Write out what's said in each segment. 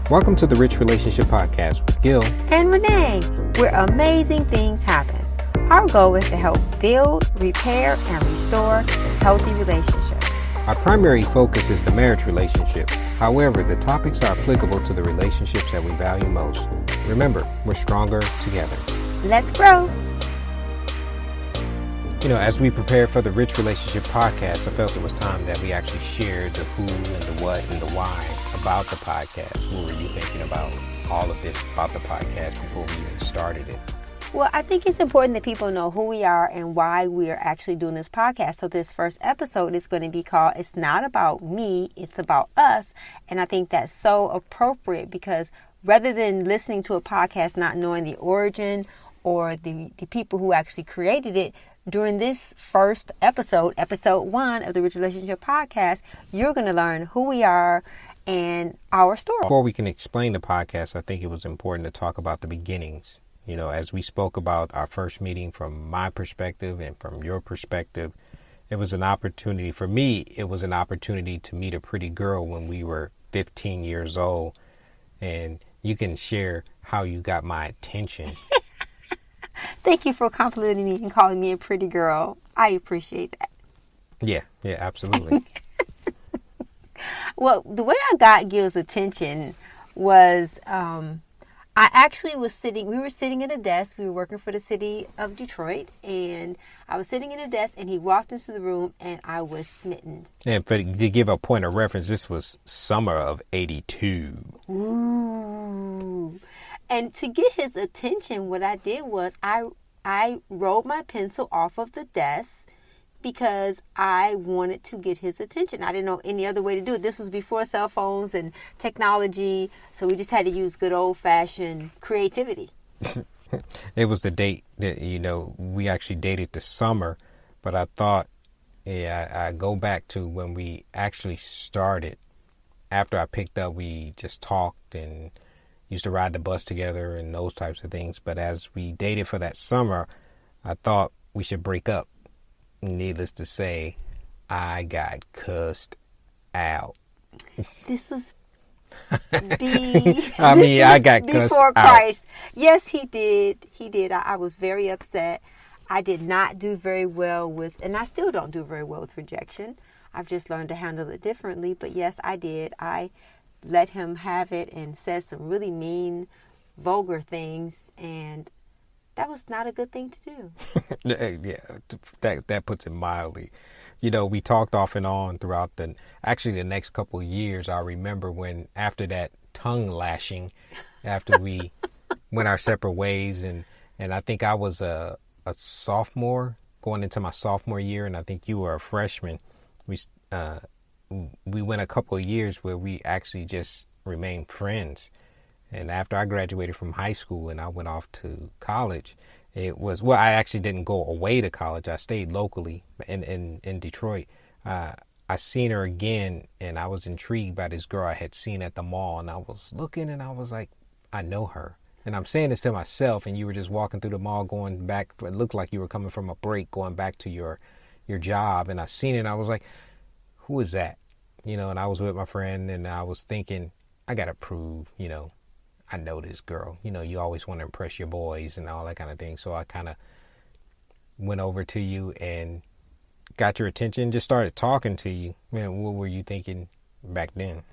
Welcome to the Rich Relationship Podcast with Gil and Renee, where amazing things happen. Our goal is to help build, repair, and restore healthy relationships. Our primary focus is the marriage relationship. However, the topics are applicable to the relationships that we value most. Remember, we're stronger together. Let's grow. You know, as we prepared for the Rich Relationship Podcast, I felt it was time that we actually shared the who and the what and the why about the podcast. What were you thinking about all of this about the podcast before we even started it? Well, I think it's important that people know who we are and why we are actually doing this podcast. So this first episode is going to be called It's Not About Me, It's About Us. And I think that's so appropriate because rather than listening to a podcast not knowing the origin or the people who actually created it, during this first episode 1 of the Rich Relationship Podcast, you're going to learn who we are and our story. Before we can explain the podcast, I think it was important to talk about the beginnings. You know, as we spoke about our first meeting from my perspective and from your perspective, it was an opportunity for me. It was an opportunity to meet a pretty girl when we were 15 years old. And you can share how you got my attention. Thank you for complimenting me and calling me a pretty girl. I appreciate that. Yeah, absolutely. Well, the way I got Gil's attention was I actually we were sitting at a desk. We were working for the city of Detroit, and I was sitting at a desk, and he walked into the room, and I was smitten. And to give a point of reference, this was summer of 82. Ooh. And to get his attention, what I did was I rolled my pencil off of the desk because I wanted to get his attention. I didn't know any other way to do it. This was before cell phones and technology, so we just had to use good old-fashioned creativity. It was the date that, we actually dated this summer, but I thought, I go back to when we actually started. After I picked up, we just talked and used to ride the bus together and those types of things. But as we dated for that summer, I thought we should break up. Needless to say, I got cussed out. This was I got cussed before Christ. Out. Yes, he did. He did. I was very upset. I did not do very well with, and I still don't do very well with rejection. I've just learned to handle it differently. But yes, I did. I let him have it and said some really mean, vulgar things, and that was not a good thing to do. Yeah, that puts it mildly. We talked off and on throughout the next couple of years. I remember when after that tongue lashing, after we went our separate ways, and I think I was a sophomore going into my sophomore year, and I think you were a freshman. We went a couple of years where we actually just remained friends. And after I graduated from high school and I went off to college, I actually didn't go away to college. I stayed locally in Detroit. I seen her again, and I was intrigued by this girl I had seen at the mall. And I was looking, and I was like, I know her. And I'm saying this to myself, and you were just walking through the mall going back. It looked like you were coming from a break, going back to your job. And I seen it, and I was like, who is that? And I was with my friend, and I was thinking, I got to prove, I know this girl. You always want to impress your boys and all that kind of thing. So I kind of went over to you and got your attention, just started talking to you. Man, what were you thinking back then?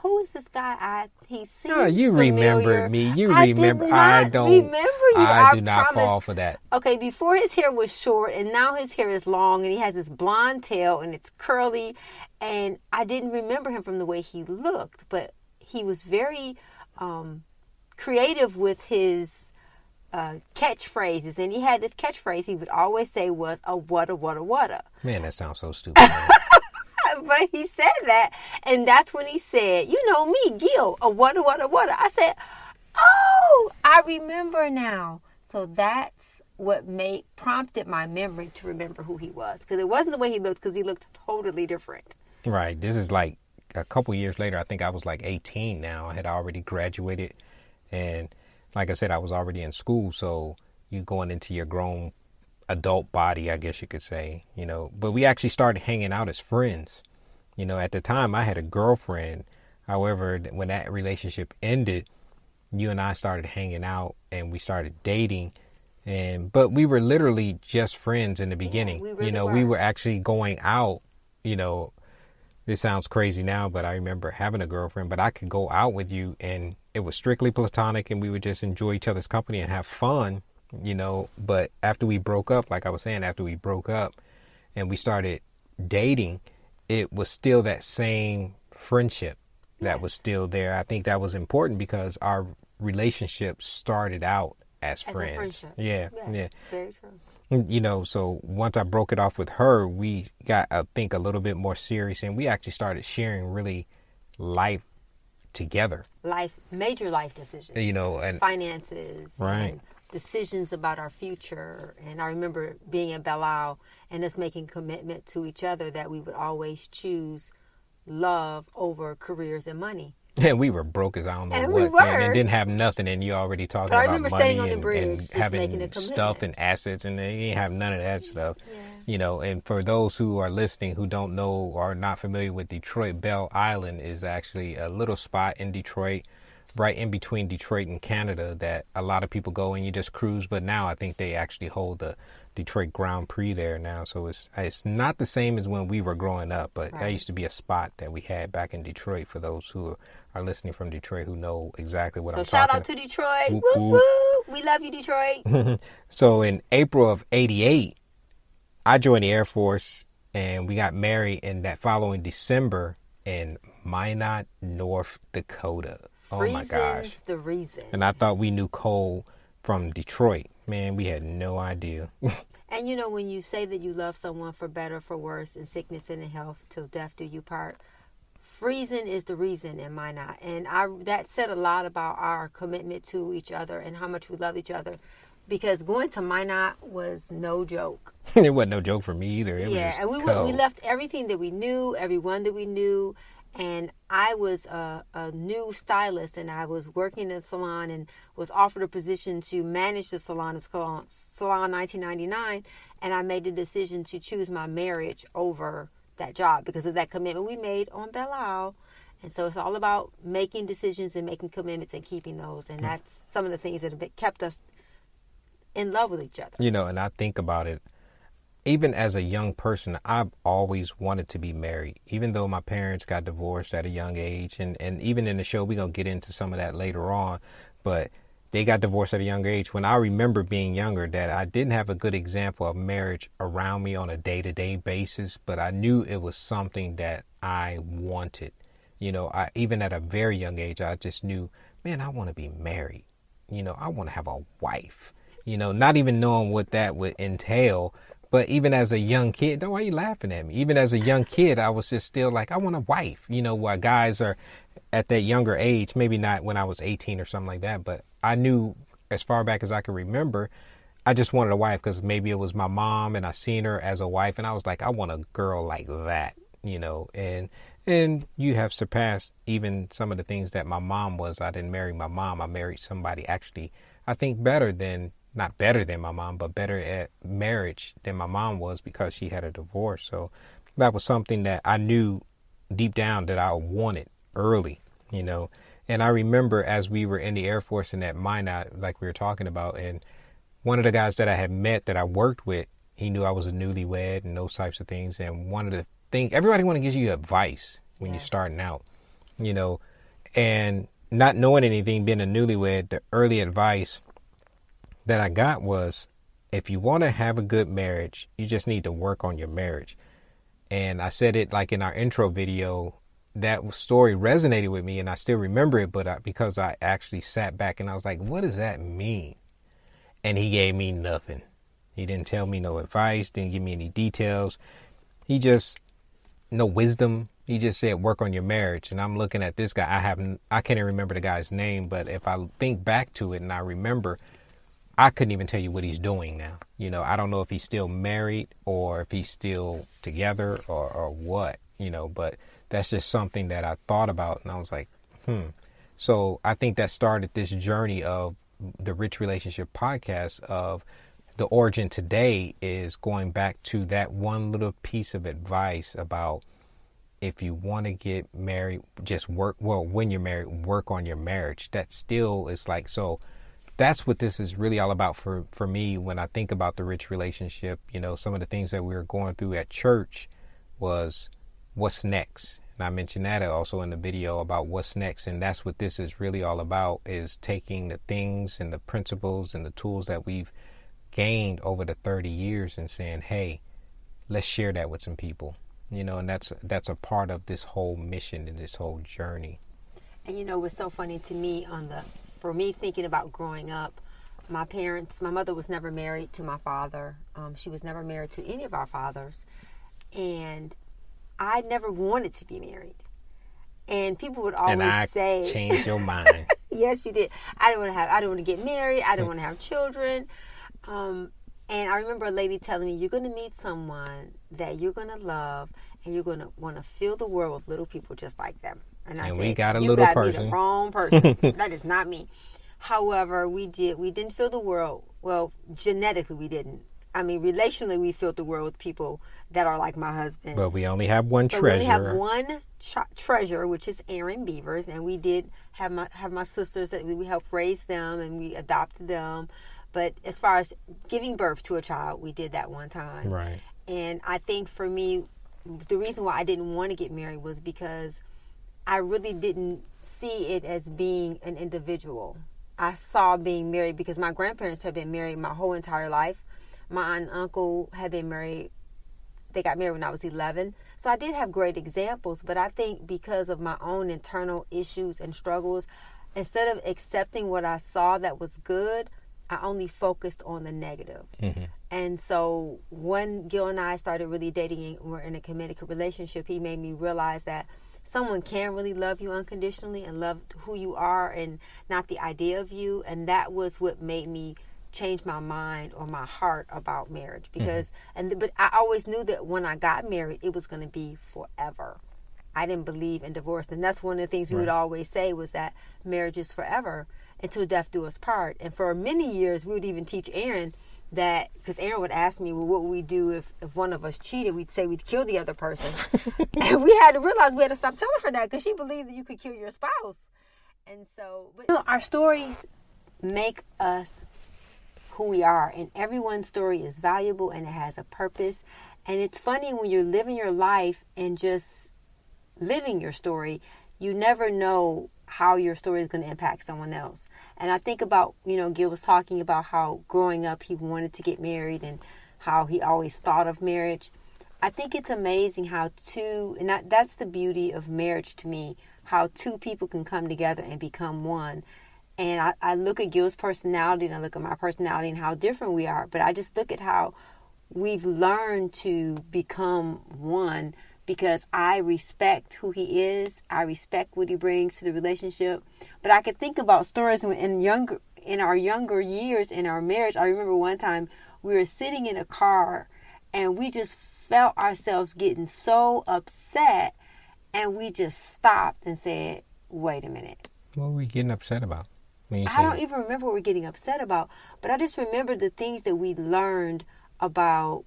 Who is this guy? He seems you familiar. Remember me. You remember. I don't remember you. I do not fall for that. Okay, before his hair was short, and now his hair is long, and he has this blonde tail, and it's curly, and I didn't remember him from the way he looked, but he was very creative with his catchphrases, and he had this catchphrase he would always say was a whata. Man, that sounds so stupid. But he said that, and that's when he said, you know me, Gil, a whata. I said, oh, I remember now. So that's what prompted my memory to remember who he was, because it wasn't the way he looked, because he looked totally different. Right. This is like a couple years later. I think I was like 18 now. I had already graduated, and like I said, I was already in school. So you going into your grown adult body, I guess you could say, but we actually started hanging out as friends. At the time I had a girlfriend. However, when that relationship ended, you and I started hanging out and we started dating. But we were literally just friends in the beginning. We really we were actually going out. This sounds crazy now, but I remember having a girlfriend, but I could go out with you and it was strictly platonic and we would just enjoy each other's company and have fun, But after we broke up, like I was saying, after we broke up and we started dating, it was still that same friendship that was still there. I think that was important because our relationship started out as friends. A friendship. Yeah. Very true. So once I broke it off with her, we got, I think, a little bit more serious, and we actually started sharing really life together. Major life decisions. And finances. Right. And decisions about our future. And I remember being in Belle Isle and us making commitment to each other that we would always choose love over careers and money. And we were broke as I don't know and what. We were. And didn't have nothing, and you already talking I about remember money staying on the bridge, and just having stuff and assets, and they didn't have none of that stuff. Yeah. And for those who are listening who don't know or are not familiar with Detroit, Belle Island is actually a little spot in Detroit, right in between Detroit and Canada, that a lot of people go and you just cruise. But now I think they actually hold the Detroit Grand Prix there now, so it's not the same as when we were growing up, but that used to be a spot that we had back in Detroit. For those who are listening from Detroit who know exactly what I'm talking about. So shout out to Detroit. Whoop, whoop. We love you, Detroit. So in April of '88, I joined the Air Force and we got married in that following December in Minot, North Dakota. Oh my gosh. The reason. And I thought we knew Cole from Detroit. Man, we had no idea. And when you say that you love someone for better, for worse, in sickness and in health, till death do you part, freezing is the reason in Minot. And that said a lot about our commitment to each other and how much we love each other. Because going to Minot was no joke. It wasn't no joke for me either. It was just and we left everything that we knew, everyone that we knew. And I was a new stylist, and I was working in a salon and was offered a position to manage the salon of Salon 1999. And I made the decision to choose my marriage over that job because of that commitment we made on Belle Isle. And so it's all about making decisions and making commitments and keeping those. And that's some of the things that have kept us in love with each other. And I think about it. Even as a young person, I've always wanted to be married, even though my parents got divorced at a young age. And even in the show, we're going to get into some of that later on. But they got divorced at a young age. When I remember being younger, that I didn't have a good example of marriage around me on a day-to-day basis. But I knew it was something that I wanted. Even at a very young age, I just knew, man, I want to be married. I want to have a wife. Not even knowing what that would entail. But even as a young kid, why are you laughing at me? Even as a young kid, I was just still like, I want a wife. While guys are at that younger age, maybe not when I was 18 or something like that. But I knew as far back as I can remember, I just wanted a wife because maybe it was my mom and I seen her as a wife. And I was like, I want a girl like that, and you have surpassed even some of the things that my mom was. I didn't marry my mom. I married somebody actually, I think not better than my mom, but better at marriage than my mom was because she had a divorce. So that was something that I knew deep down that I wanted early, And I remember as we were in the Air Force in that Minot, like we were talking about, and one of the guys that I had met that I worked with, he knew I was a newlywed and those types of things. And one of the things, everybody want to give you advice when you're starting out, and not knowing anything, being a newlywed, the early advice that I got was, if you want to have a good marriage, you just need to work on your marriage. And I said it like in our intro video. That story resonated with me and I still remember it, but because I actually sat back and I was like, what does that mean? And he gave me nothing. He didn't tell me no advice, didn't give me any details. No wisdom. He just said, work on your marriage. And I'm looking at this guy. I can't even remember the guy's name, but if I think back to it and I remember, I couldn't even tell you what he's doing now. I don't know if he's still married or if he's still together or what, but that's just something that I thought about. And I was like, So I think that started this journey of the Rich Relationship podcast. Of the origin today is going back to that one little piece of advice about if you want to get married, just work. Well, when you're married, work on your marriage. That still is like, so that's what this is really all about for me. When I think about the rich relationship, you know, some of the things that we were going through at church was what's next. And I mentioned that also in the video about what's next. And that's what this is really all about, is taking the things and the principles and the tools that we've gained over the 30 years and saying, hey, let's share that with some people. You know, and that's a part of this whole mission and this whole journey. And you know, what's so funny to me for me thinking about growing up, my mother was never married to my father. She was never married to any of our fathers. And I never wanted to be married. And people would always say, changed your mind. Yes, you did. I didn't want to get married. I didn't want to have children. And I remember a lady telling me, you're going to meet someone that you're going to love, and you're going to want to fill the world with little people just like them. And I said, we got a you little got person. Me the wrong person. That is not me. However, we didn't fill the world. Well, genetically we didn't. I mean, relationally we filled the world with people that are like my husband. But we only have one treasure. We only have one treasure, which is Aaron Beavers. And we did have my sisters that we helped raise them, and we adopted them. But as far as giving birth to a child, we did that one time. Right. And I think for me, the reason why I didn't want to get married was because I really didn't see it as being an individual. I saw being married because my grandparents had been married my whole entire life. My aunt and uncle had been married. They got married when I was 11. So I did have great examples, but I think because of my own internal issues and struggles, instead of accepting what I saw that was good, I only focused on the negative. Mm-hmm. And so when Gil and I started really dating and we're in a committed relationship, he made me realize that someone can really love you unconditionally and love who you are and not the idea of you. And that was what made me change my mind or my heart about marriage. Because, but I always knew that when I got married, it was going to be forever. I didn't believe in divorce. And that's one of the things we would always say, was that marriage is forever until death do us part. And for many years, we would even teach Aaron that, because Aaron would ask me, well, what would we do if one of us cheated? We'd say we'd kill the other person. And we had to realize we had to stop telling her that, because she believed that you could kill your spouse. And so, but, you know, our stories make us who we are, and everyone's story is valuable and it has a purpose. And it's funny when you're living your life and just living your story, you never know how your story is going to impact someone else. And I think about, you know, Gil was talking about how growing up he wanted to get married and how he always thought of marriage. I think it's amazing how that's the beauty of marriage to me, how two people can come together and become one. And I look at Gil's personality and I look at my personality and how different we are. But I just look at how we've learned to become one, because I respect who he is. I respect what he brings to the relationship. But I could think about stories in our younger years in our marriage. I remember one time we were sitting in a car and we just felt ourselves getting so upset, and we just stopped and said, wait a minute. What were we getting upset about? I don't even remember what we're getting upset about, but I just remember the things that we learned about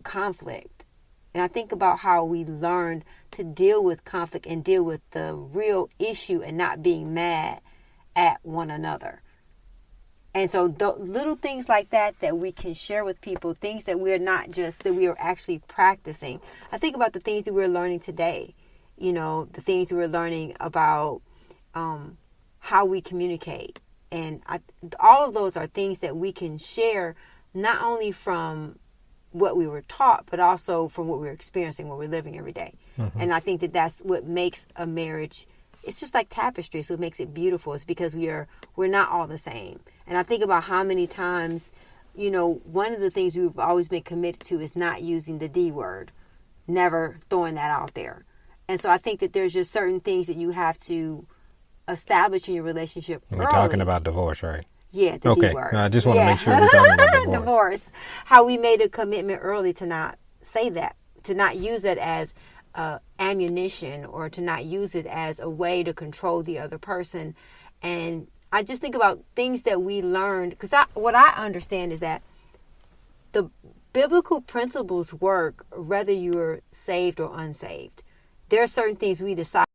conflict. And I think about how we learned to deal with conflict and deal with the real issue and not being mad at one another. And so little things like that we can share with people, things that we're not just, that we are actually practicing. I think about the things that we're learning today, you know, the things we're learning about how we communicate. And all of those are things that we can share, not only from what we were taught, but also from what we're experiencing, what we're living every day. Mm-hmm. And I think that that's what makes a marriage, it's just like tapestry. So what makes it beautiful is because we're not all the same. And I think about how many times, you know, one of the things we've always been committed to is not using the D word, never throwing that out there. And so I think that there's just certain things that you have to establish in your relationship early. We're talking about divorce, right? Yeah, the D word. No, I just want to make sure we're talking about divorce. Divorce. How we made a commitment early to not say that, to not use it as ammunition, or to not use it as a way to control the other person. And I just think about things that we learned, because what I understand is that the biblical principles work whether you're saved or unsaved. there are certain things we decide